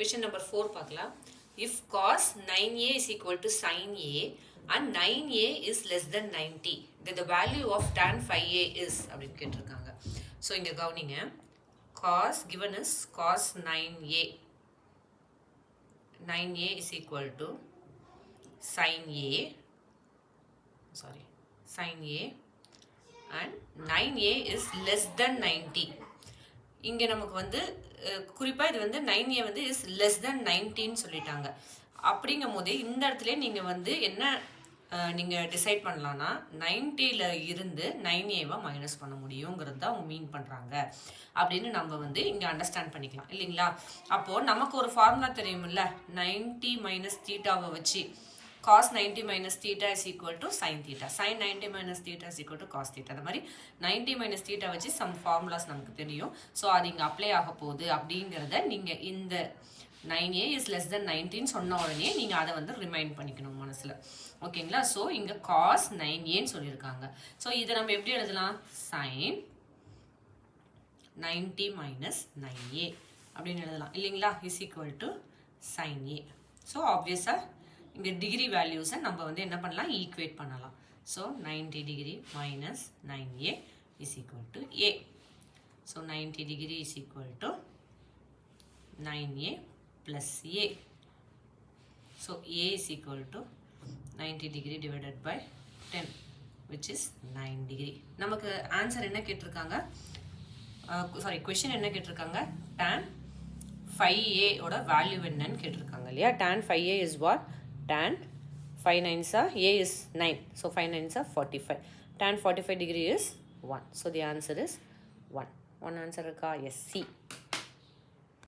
Question number 4 பார்க்கலாம். If cos 9a is equal to sin a and 9a is less than 90, then the value of tan 5a is அப்படின்னு கேட்டிருக்காங்க. So இங்கே கவனிங்க, cos given is cos 9a. 9a is equal to sin a, sorry, sin a and 9a is less than 90. இங்கே நமக்கு வந்து குறிப்பாக இது வந்து 9a வந்து இஸ் லெஸ் தென் 90ன்னு சொல்லிட்டாங்க. அப்படிங்கும் போதே இந்த இடத்துல நீங்கள் வந்து என்ன நீங்கள் டிசைட் பண்ணலான்னா 90ல் இருந்து 9aவை மைனஸ் பண்ண முடியுங்கிறது தான் அவங்க மீன் பண்ணுறாங்க அப்படின்னு நம்ம வந்து இங்கே அண்டர்ஸ்டாண்ட் பண்ணிக்கலாம் இல்லைங்களா. அப்போது நமக்கு ஒரு ஃபார்முலா தெரியுமில்ல, 90 மைனஸ் தீட்டாவை வச்சு cos 90 minus theta is equal to sin theta. Sin 90 minus theta is equal to cos theta. அது மாதிரி 90 minus theta வச்சு some formulas நமக்கு தெரியும். ஸோ அது இங்கே அப்ளை ஆக போகுது அப்படிங்கிறத நீங்கள் இந்த 9a is less than 90 சொன்ன உடனே நீங்கள் அதை வந்து ரிமைண்ட் பண்ணிக்கணும் மனசில். ஓகேங்களா. ஸோ இங்கே cos 9aன்னு சொல்லியிருக்காங்க. ஸோ இதை நம்ம எப்படி எழுதலாம்? sin 90 minus 9a அப்படின்னு எழுதலாம் இல்லைங்களா, is equal to sin a. So ஆப்வியஸாக இங்கே டிகிரி வேல்யூஸை நம்ம வந்து என்ன பண்ணலாம், ஈக்குவேட் பண்ணலாம். So 90 degree minus 9a is equal to a. So 90 degree is equal to 9a plus a. So a is equal to 90 degree divided by 10 which is 9 degree. நமக்கு answer என்ன கேட்டிருக்காங்க, சாரி கொஷின் என்ன கேட்டிருக்காங்க, tan 5a ஓட value என்னன்னு கேட்டிருக்காங்க இல்லையா. tan 5a is what, tan 5 9s are a is 9, so 5 9s are 45. Tan 45 degree is 1, so the answer is 1. One answer இருக்கா? Yes, C.